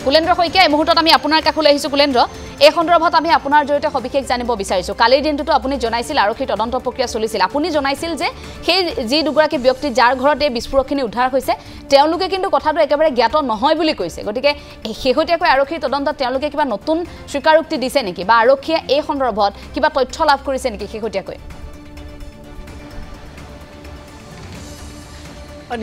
কুলেন্দ্ৰ শইকীয়া এই মুহূৰ্তত আমি আপোনাৰ কাষলৈ আহিছোঁ কুলেন্দ্ৰ এই সন্দৰ্ভত আমি আপোনাৰ জৰিয়তে সবিশেষ জানিব বিচাৰিছোঁ কালিৰ দিনটোতো আপুনি জনাইছিল আৰক্ষী তদন্ত প্ৰক্ৰিয়া চলিছিল আপুনি জনাইছিল যে সেই যি দুগৰাকী ব্যক্তি যাৰ ঘৰত এই বিস্ফোৰকখিনি উদ্ধাৰ হৈছে তেওঁলোকে কিন্তু কথাটো একেবাৰে জ্ঞাত নহয় বুলি কৈছে গতিকে শেহতীয়াকৈ আৰক্ষীৰ তদন্তত তেওঁলোকে কিবা নতুন স্বীকাৰোক্তি দিছে নেকি বা আৰক্ষীয়ে এই সন্দৰ্ভত কিবা তথ্য লাভ কৰিছে নেকি শেহতীয়াকৈ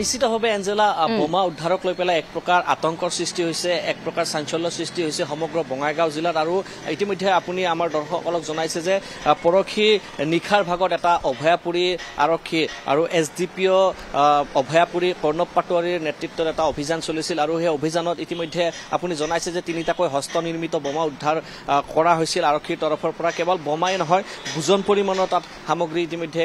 নিশ্চিতভাৱে এঞ্জেলা বোমা উদ্ধাৰক লৈ পেলাই এক প্ৰকাৰ আতংকৰ সৃষ্টি হৈছে এক প্ৰকাৰ চাঞ্চল্যৰ সৃষ্টি হৈছে সমগ্ৰ বঙাইগাঁও জিলাত আৰু ইতিমধ্যে আপুনি আমাৰ দৰ্শকসকলক জনাইছে যে পৰখি নিশাৰ ভাগত এটা অভয়াপুৰী আৰক্ষী আৰু SDPO অভয়াপুৰী কৰ্ণৱ পাটোৱাৰীৰ নেতৃত্বত এটা অভিযান চলিছিল আৰু সেই অভিযানত ইতিমধ্যে আপুনি জনাইছে যে তিনিটাকৈ হস্তনিৰ্মিত বোমা উদ্ধাৰ কৰা হৈছিল আৰক্ষীৰ তৰফৰ পৰা কেৱল বোমাই নহয় বুজন পৰিমাণৰ তাত সামগ্ৰী ইতিমধ্যে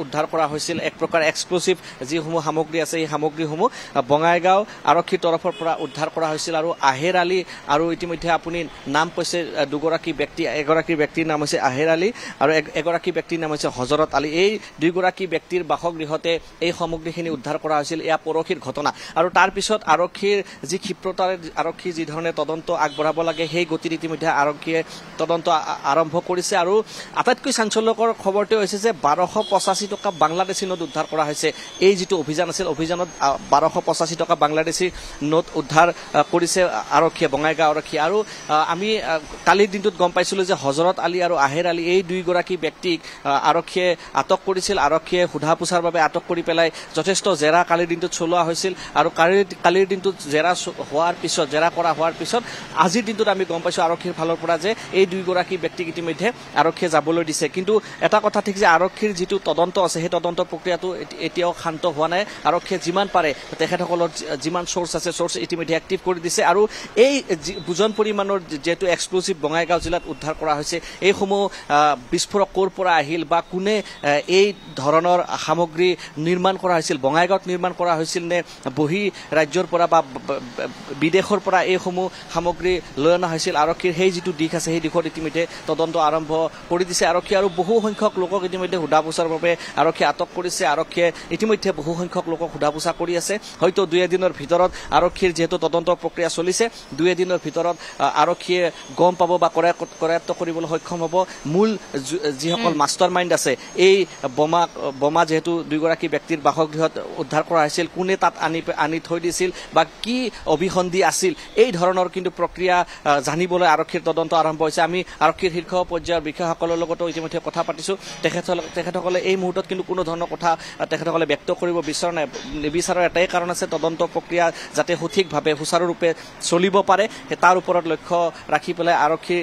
উদ্ধাৰ কৰা হৈছিল এক প্ৰকাৰ এক্সক্লুচিভ যিসমূহ সামগ্ৰী আছে এই সামগ্ৰীসমূহ বঙাইগাঁও আৰক্ষীৰ তৰফৰ পৰা উদ্ধাৰ কৰা হৈছিল আৰু আহেৰ আলী আৰু ইতিমধ্যে আপুনি নাম কৈছে দুগৰাকী ব্যক্তি এগৰাকী ব্যক্তিৰ নাম হৈছে আহেৰ আলী আৰু এগৰাকী ব্যক্তিৰ নাম হৈছে হজৰত আলী এই দুইগৰাকী ব্যক্তিৰ বাসগৃহতে এই সামগ্ৰীখিনি উদ্ধাৰ কৰা হৈছিল এয়া পৰখীৰ ঘটনা আৰু তাৰ পিছত আৰক্ষীৰ যি ক্ষিপ্ৰতাৰে আৰক্ষী যি ধৰণে তদন্ত আগবঢ়াব লাগে সেই গতিত ইতিমধ্যে আৰক্ষীয়ে তদন্ত আৰম্ভ কৰিছে আৰু আটাইতকৈ চাঞ্চল্যকৰ খবৰটো হৈছে যে 1285 টকা বাংলাদেশী নোট উদ্ধাৰ কৰা হৈছে এই যিটো অভিযান আছিল অভিযানত 1285 টকা বাংলাদেশী নোট উদ্ধাৰ কৰিছে আৰক্ষীয়ে বঙাইগাঁও আৰক্ষী আৰু আমি কালিৰ দিনটোত গম পাইছিলোঁ যে হজৰত আলী আৰু আহেৰ আলী এই দুইগৰাকী ব্যক্তিক আৰক্ষীয়ে আটক কৰিছিল আৰক্ষীয়ে সোধা পোছাৰ বাবে আটক কৰি পেলাই যথেষ্ট জেৰা কালিৰ দিনটোত চলোৱা হৈছিল আৰু কালিৰ দিনটোত জেৰা কৰা হোৱাৰ পিছত আজিৰ দিনটোত আমি গম পাইছোঁ আৰক্ষীৰ ফালৰ পৰা যে এই দুইগৰাকী ব্যক্তিক ইতিমধ্যে আৰক্ষীয়ে যাবলৈ দিছে কিন্তু এটা কথা ঠিক যে আৰক্ষীৰ যিটো তদন্ত আছে সেই তদন্ত প্ৰক্ৰিয়াটো এতিয়াও শান্ত হোৱা নাই আৰক্ষীয়ে যিমান পাৰে তেখেতসকলৰ যিমান সোৰ্স আছে সোৰ্স ইতিমধ্যে এক্টিভ কৰি দিছে আৰু এই বুজন পৰিমাণৰ যেটো এক্সক্লুসিভ বঙাইগাঁও জিলাত উদ্ধাৰ কৰা হৈছে এইসমূহ বিস্ফোৰক ক'ৰ পৰা আহিল বা কোনে এই ধৰণৰ সামগ্ৰী নিৰ্মাণ কৰা হৈছিল বঙাইগাঁৱত নিৰ্মাণ কৰা হৈছিল নে বহি ৰাজ্যৰ পৰা বা বিদেশৰ পৰা এইসমূহ সামগ্ৰী লৈ অনা হৈছিল আৰক্ষীৰ সেই যিটো দিশ আছে সেই দিশত ইতিমধ্যে তদন্ত আৰম্ভ কৰি দিছে আৰক্ষী আৰু বহু সংখ্যক লোকক ইতিমধ্যে সোধা পোছাৰ বাবে আৰক্ষীয়ে আটক কৰিছে আৰক্ষীয়ে ইতিমধ্যে বহু সংখ্যক লোকক সোধা পোছা কৰি আছে হয়তো 2 দিনৰ ভিতৰত আৰক্ষীৰ যেহেতু তদন্ত প্ৰক্ৰিয়া চলিছে 2 দিনৰ ভিতৰত আৰক্ষীয়ে গম পাব বা কৰায়ত্ব কৰিবলৈ সক্ষম হ'ব মূল যিসকল মাষ্টাৰ মাইণ্ড আছে এই বোমা যেহেতু দুইগৰাকী ব্যক্তিৰ বাসগৃহত উদ্ধাৰ কৰা হৈছিল কোনে তাত আনি থৈ দিছিল বা কি অভিসন্ধি আছিল এই ধৰণৰ কিন্তু প্ৰক্ৰিয়া জানিবলৈ আৰক্ষীৰ তদন্ত আৰম্ভ হৈছে আমি আৰক্ষীৰ শীৰ্ষ পৰ্যায়ৰ বিষয়াসকলৰ লগতো ইতিমধ্যে কথা পাতিছোঁ তেখেতসকলে এই মুহূৰ্তত কিন্তু কোনো ধৰণৰ কথা তেখেতসকলে ব্যক্ত কৰিব নিবিচাৰৰ এটাই কাৰণ আছে তদন্ত প্ৰক্ৰিয়া যাতে সঠিকভাৱে সুচাৰুৰূপে চলিব পাৰে তাৰ ওপৰত লক্ষ্য ৰাখি পেলাই আৰক্ষীৰ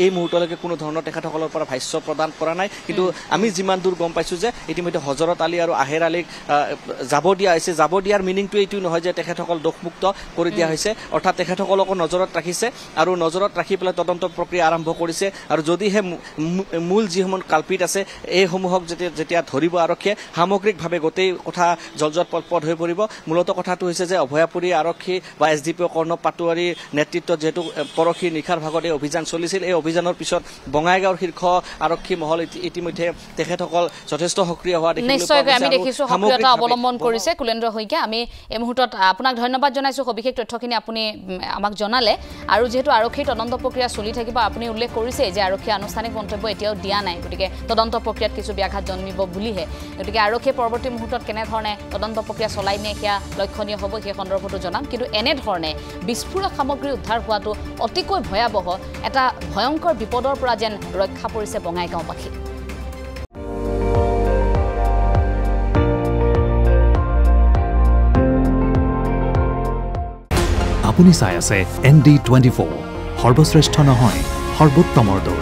এই মুহূৰ্তলৈকে কোনো ধৰণৰ তেখেতসকলৰ পৰা ভাষ্য প্ৰদান কৰা নাই কিন্তু আমি যিমান দূৰ গম পাইছোঁ যে ইতিমধ্যে হজৰত আলী আৰু আহেৰ আলীক যাব দিয়া হৈছে যাব দিয়াৰ মিনিংটো এইটো নহয় যে তেখেতসকল দোষমুক্ত কৰি দিয়া হৈছে অৰ্থাৎ তেখেতসকলকো নজৰত ৰাখিছে আৰু নজৰত ৰাখি পেলাই তদন্ত প্ৰক্ৰিয়া আৰম্ভ কৰিছে আৰু যদিহে মূল যিসমূহ কালপিত আছে এইসমূহক যেতিয়া ধৰিব আৰক্ষীয়ে সামগ্ৰিকভাৱে গোটেই কথা জলজট পলপট হৈ পৰিব মূলত কথাটো হৈছে যে অভয়াপুৰী আৰক্ষী বা SDPO কৰ্ণৱ পাটোৱাৰীৰ নেতৃত্বত যেহেতু পৰখি নিশাৰ ভাগত এই অভিযান চলিছিল এই অভিযানৰ পিছত বঙাইগাঁৱৰ শীৰ্ষ আৰক্ষী মহল ইতিমধ্যে তেখেতসকল যথেষ্ট সক্ৰিয় হোৱা নিশ্চয়কৈ আমি দেখিছোঁ সক্ৰিয়তা অৱলম্বন কৰিছে কুলেন্দ্ৰ শইকীয়া আমি এই মুহূৰ্তত আপোনাক ধন্যবাদ জনাইছোঁ সবিশেষ তথ্যখিনি আপুনি আমাক জনালে আৰু যেহেতু আৰক্ষীৰ তদন্ত প্ৰক্ৰিয়া চলি থাকিব আপুনি উল্লেখ কৰিছে যে আৰক্ষীয়ে আনুষ্ঠানিক মন্তব্য এতিয়াও দিয়া নাই গতিকে তদন্ত প্ৰক্ৰিয়াত কিছু ব্যাঘাত জন্মিব বুলিহে গতিকে আৰক্ষীয়ে পৰৱৰ্তী মুহূৰ্তত কেনেধৰণে তদন্ত প্ৰক্ৰিয়া চলাই নে সেয়া লক্ষণীয় হ'ব সেই সন্দৰ্ভতো জনাম কিন্তু এনেধৰণে বিস্ফোৰক সামগ্ৰী উদ্ধাৰ হোৱাটো অতিকৈ ভয়াৱহ এটা ভয়ংকৰ বিপদৰ পৰা যেন ৰক্ষা পৰিছে বঙাইগাঁওবাসী আপুনি চাই আছে ND24 সৰ্বশ্ৰেষ্ঠ নহয় সৰ্বোত্তমৰ দৌৰ